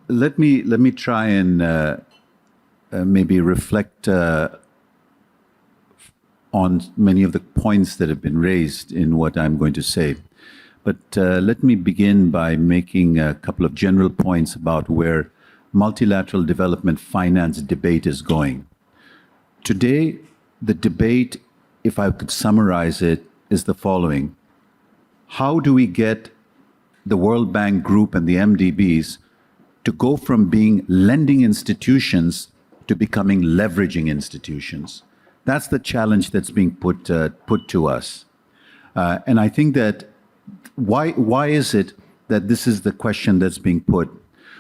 let me try and maybe reflect on many of the points that have been raised in what I'm going to say. But let me begin by making a couple of general points about where multilateral development finance debate is going. Today, the debate, if I could summarize it, is the following. How do we get the World Bank Group and the MDBs to go from being lending institutions to becoming leveraging institutions? That's the challenge that's being put to us. And I think that why is it that this is the question that's being put?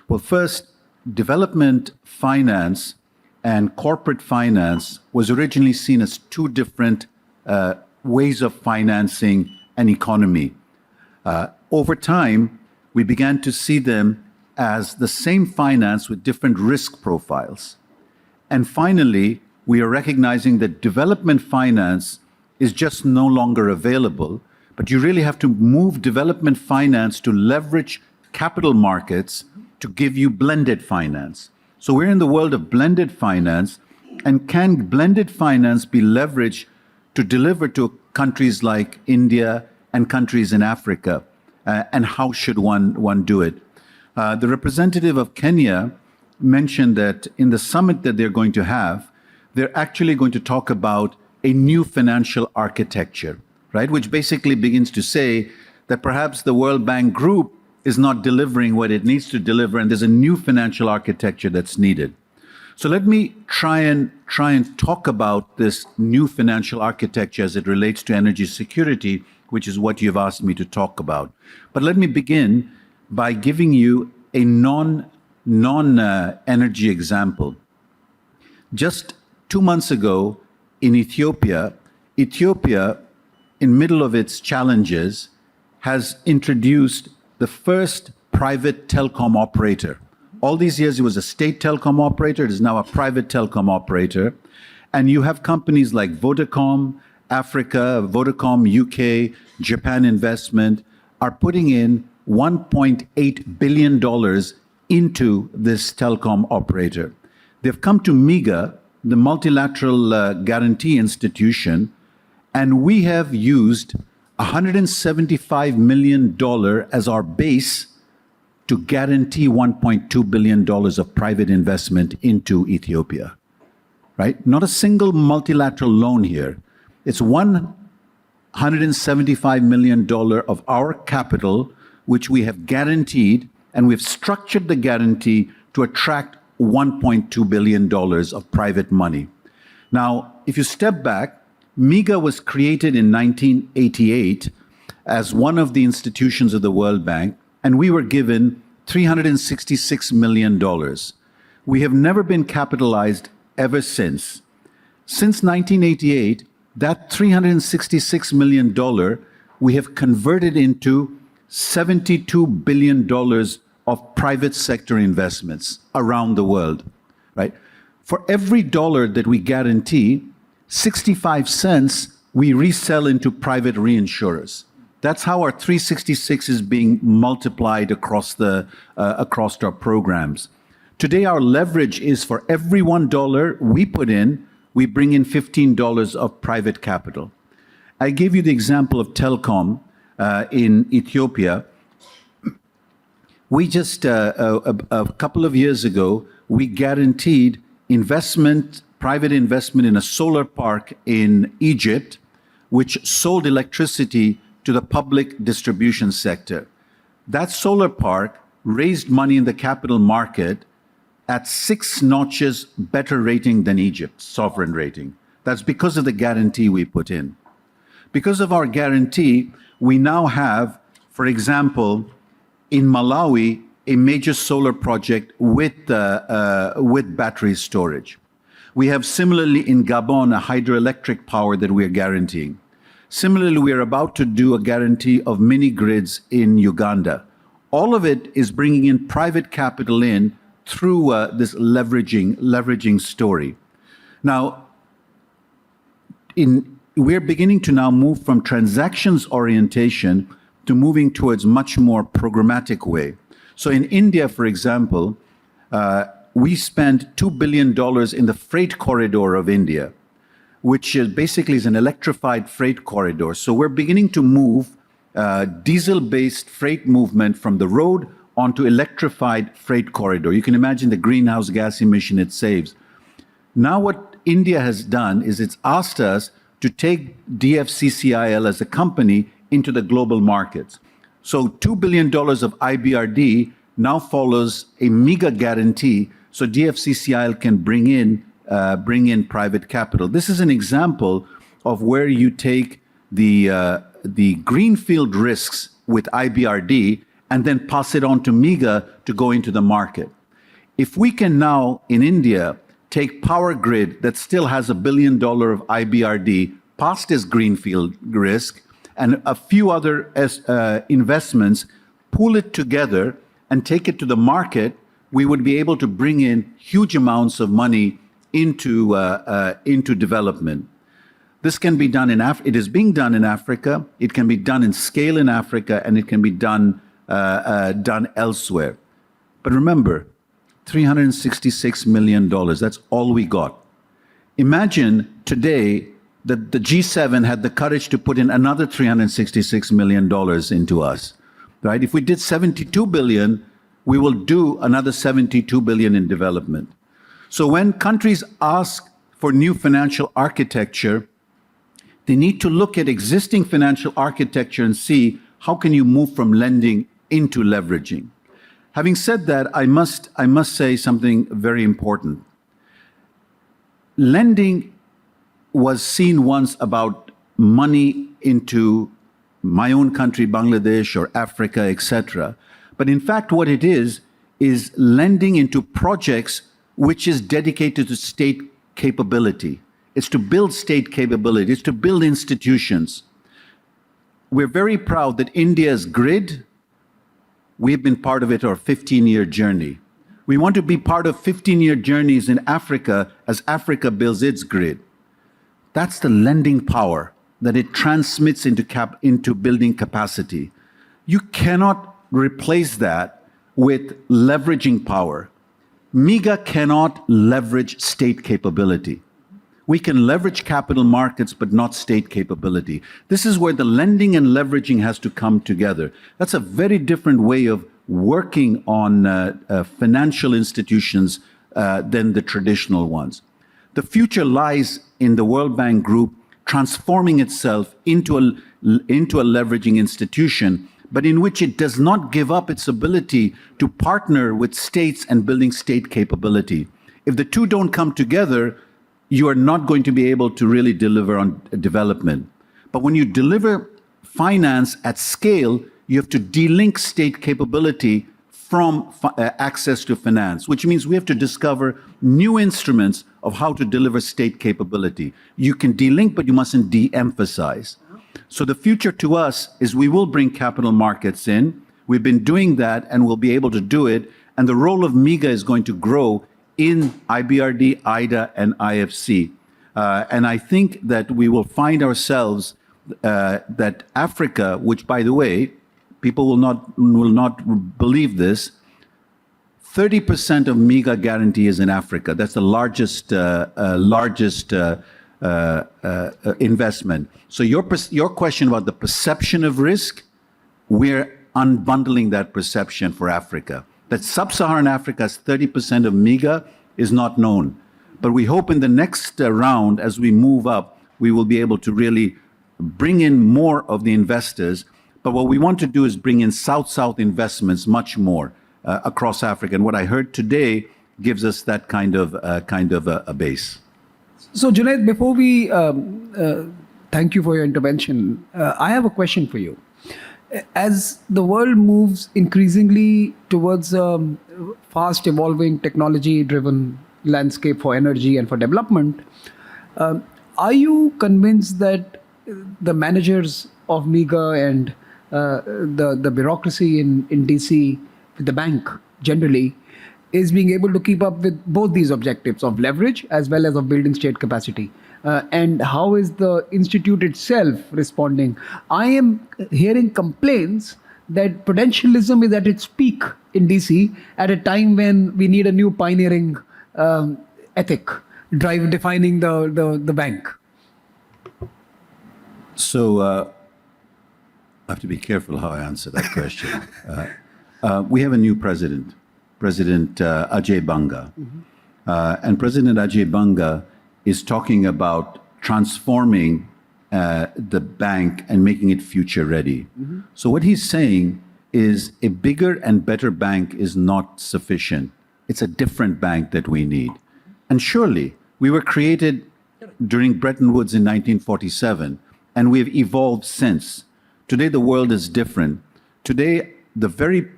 Well, first, development finance and corporate finance was originally seen as two different ways of financing an economy. Over time, we began to see them as the same finance with different risk profiles. And finally, we are recognizing that development finance is just no longer available, but you really have to move development finance to leverage capital markets to give you blended finance. So we're in the world of blended finance, and can blended finance be leveraged to deliver to countries like India and countries in Africa? And how should one do it? The representative of Kenya mentioned that in the summit that they're going to have, they're actually going to talk about a new financial architecture, right? Which basically begins to say that perhaps the World Bank Group is not delivering what it needs to deliver, and there's a new financial architecture that's needed. So let me try and talk about this new financial architecture as it relates to energy security, which is what you've asked me to talk about. But let me begin by giving you a non-energy example. Just 2 months ago in Ethiopia, in middle of its challenges, has introduced the first private telecom operator. All these years it was a state telecom operator, it is now a private telecom operator. And you have companies like Vodacom, Africa, Vodacom, UK, Japan Investment are putting in $1.8 billion into this telecom operator. They've come to MIGA, the Multilateral Guarantee Institution, and we have used $175 million as our base to guarantee $1.2 billion of private investment into Ethiopia, right? Not a single multilateral loan here. It's $175 million of our capital, which we have guaranteed, and we've structured the guarantee to attract $1.2 billion of private money. Now, if you step back, MIGA was created in 1988 as one of the institutions of the World Bank, and we were given $366 million. We have never been capitalized ever since. Since 1988, that $366 million we have converted into $72 billion of private sector investments around the world, right? For every dollar that we guarantee, 65 cents we resell into private reinsurers. That's how our 366 is being multiplied across our programs. Today, our leverage is for every $1 we put in, we bring in $15 of private capital. I gave you the example of telecom in Ethiopia. We just, a couple of years ago, we guaranteed private investment in a solar park in Egypt, which sold electricity to the public distribution sector. That solar park raised money in the capital market at 6 notches better rating than Egypt's sovereign rating. That's because of the guarantee we put in. Because of our guarantee, we now have, for example, in Malawi, a major solar project with battery storage. We have similarly in Gabon a hydroelectric power that we are guaranteeing. Similarly, we are about to do a guarantee of mini grids in Uganda. All of it is bringing in private capital in through this leveraging story. Now, we're beginning to now move from transactions orientation to moving towards much more programmatic way. So in India, for example, We spent $2 billion in the freight corridor of India, which is basically an electrified freight corridor. So we're beginning to move diesel-based freight movement from the road onto electrified freight corridor. You can imagine the greenhouse gas emission it saves. Now what India has done is it's asked us to take DFCCIL as a company into the global markets. So $2 billion of IBRD now follows a MIGA guarantee so DFCCIL can bring in private capital. This is an example of where you take the greenfield risks with IBRD and then pass it on to MIGA to go into the market. If we can now, in India, take Power Grid that still has $1 billion of IBRD past its greenfield risk and a few other investments, pool it together and take it to the market, we would be able to bring in huge amounts of money into development. This can be done it is being done in Africa, it can be done in scale in Africa, and it can be done elsewhere. But remember, $366 million, that's all we got. Imagine today that the G7 had the courage to put in another $366 million into us, right? If we did 72 billion, we will do another 72 billion in development. So when countries ask for new financial architecture, they need to look at existing financial architecture and see how can you move from lending into leveraging. Having said that, I must say something very important. Lending was seen once about money into my own country, Bangladesh, or Africa, etc. But in fact, what it is lending into projects which is dedicated to state capability. It's to build state capability. It's to build institutions. We're very proud that India's grid, we've been part of it, our 15-year journey. We want to be part of 15-year journeys in Africa as Africa builds its grid. That's the lending power that it transmits into building capacity. You cannot replace that with leveraging power. MIGA cannot leverage state capability. We can leverage capital markets, but not state capability. This is where the lending and leveraging has to come together. That's a very different way of working on financial institutions than the traditional ones. The future lies in the World Bank Group transforming itself into a leveraging institution, but in which it does not give up its ability to partner with states and building state capability. If the two don't come together, you are not going to be able to really deliver on development. But when you deliver finance at scale, you have to delink state capability from access to finance, which means we have to discover new instruments of how to deliver state capability. You can delink, but you mustn't de-emphasize. So the future to us is we will bring capital markets in. We've been doing that and we'll be able to do it. And the role of MIGA is going to grow in IBRD, IDA, and IFC. And I think that we will find ourselves that Africa, which by the way, people will not believe this, 30% of MIGA guarantee is in Africa. That's the largest investment. So your question about the perception of risk, we're unbundling that perception for Africa. That sub-Saharan Africa's 30% of MIGA is not known. But we hope in the next round, as we move up, we will be able to really bring in more of the investors. But what we want to do is bring in South-South investments much more across Africa. And what I heard today gives us that kind of a base. So Junaid, before we thank you for your intervention, I have a question for you. As the world moves increasingly towards a fast evolving technology-driven landscape for energy and for development, are you convinced that the managers of MIGA and the bureaucracy in DC, the bank generally, is being able to keep up with both these objectives of leverage as well as of building state capacity? And how is the institute itself responding? I am hearing complaints that prudentialism is at its peak in DC at a time when we need a new pioneering ethic defining the bank? So I have to be careful how I answer that question. We have a new president, President Ajay Banga. And President Ajay Banga is talking about transforming the bank and making it future ready. So what he's saying is a bigger and better bank is not sufficient. It's a different bank that we need. And surely we were created during Bretton Woods in 1947, and we've evolved since. Today, the world is different. Today, the very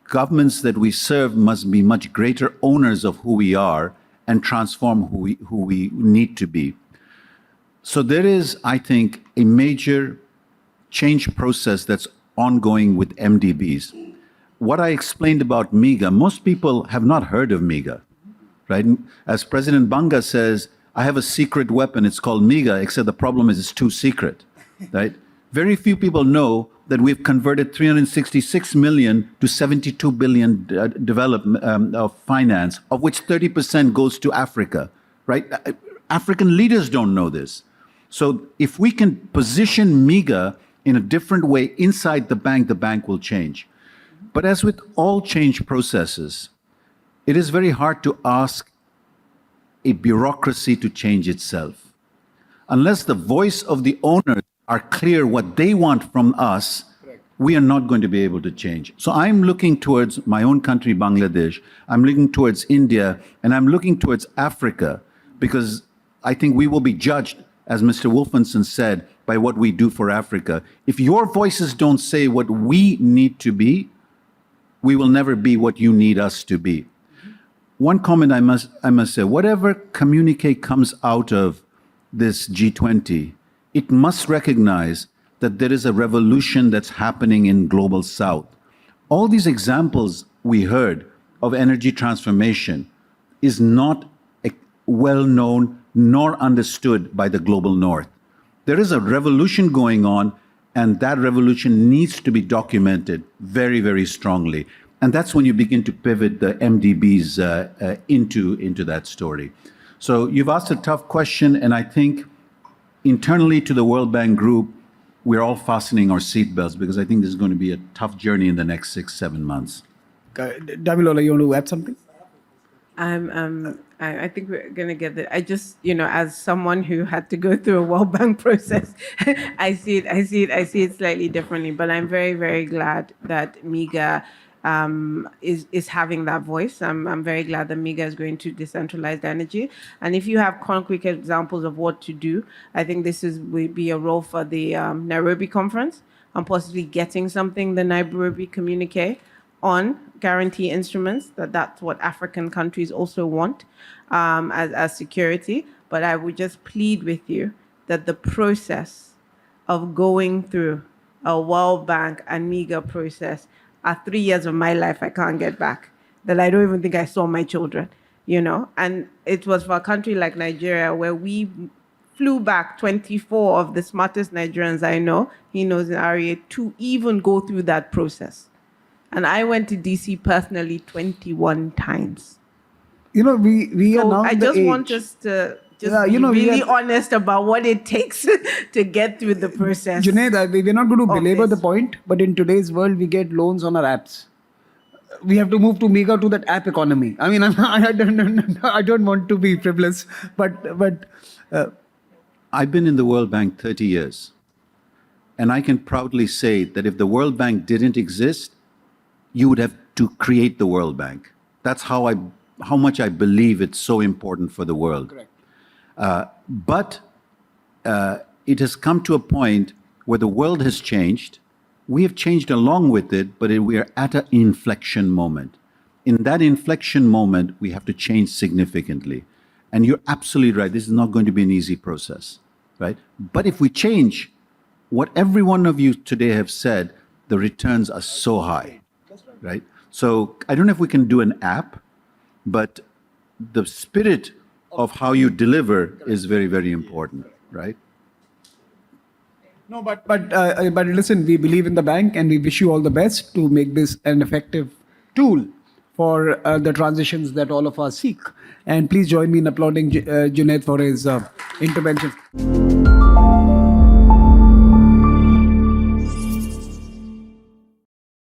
governments that we serve must be much greater owners of who we are and transform who we need to be. So there is, I think, a major change process that's ongoing with MDBs. What I explained about MIGA, most people have not heard of MIGA, right? As President Banga says, I have a secret weapon, it's called MIGA, except the problem is it's too secret, right? Very few people know that we've converted 366 million to 72 billion of finance, of which 30% goes to Africa, right? African leaders don't know this. So if we can position MIGA in a different way inside the bank will change. But as with all change processes, it is very hard to ask a bureaucracy to change itself. Unless the voice of the owners are clear what they want from us, we are not going to be able to change. So I'm looking towards my own country, Bangladesh. I'm looking towards India, and I'm looking towards Africa, because I think we will be judged, as Mr. Wolfenson said, by what we do for Africa. If your voices don't say what we need to be, we will never be what you need us to be. One comment I must say, whatever communique comes out of this G20, it must recognize that there is a revolution that's happening in Global South. All these examples we heard of energy transformation is not well known nor understood by the Global North. There is a revolution going on, and that revolution needs to be documented very, very strongly. And that's when you begin to pivot the MDBs into that story. So you've asked a tough question, and I think internally to the World Bank Group, we're all fastening our seatbelts, because I think this is going to be a tough journey in the next 6-7 months. Damilola, you want to add something? I think we're going to get that. I just, as someone who had to go through a World Bank process, I see it slightly differently. But I'm very, very glad that MIGA is having that voice. I'm very glad that MIGA is going to decentralized energy. And if you have concrete examples of what to do, I think this will be a role for the Nairobi conference, and possibly getting something, the Nairobi communique, on guarantee instruments, that's what African countries also want as security. But I would just plead with you that the process of going through a World Bank and MIGA process are 3 years of my life I can't get back, that I don't even think I saw my children, And it was for a country like Nigeria, where we flew back 24 of the smartest Nigerians I know, he knows in REA, to even go through that process. And I went to DC personally 21 times. We are now I just want us to be really honest about what it takes to get through the process. Junaid, we're not going to belabor the point, but in today's world, we get loans on our apps. We have to move to MIGA to that app economy. I mean, I don't want to be frivolous, but I've been in the World Bank 30 years, and I can proudly say that if the World Bank didn't exist, you would have to create the World Bank. That's how much I believe it's so important for the world. Correct. But it has come to a point where the world has changed. We have changed along with it, but we are at an inflection moment. In that inflection moment, we have to change significantly. And you're absolutely right. This is not going to be an easy process, right? But if we change, what every one of you today have said, the returns are so high. Right? So I don't know if we can do an app, but the spirit of how you deliver is very, very important, right? No, but listen, we believe in the bank, and we wish you all the best to make this an effective tool for the transitions that all of us seek. And please join me in applauding Junaid for his intervention.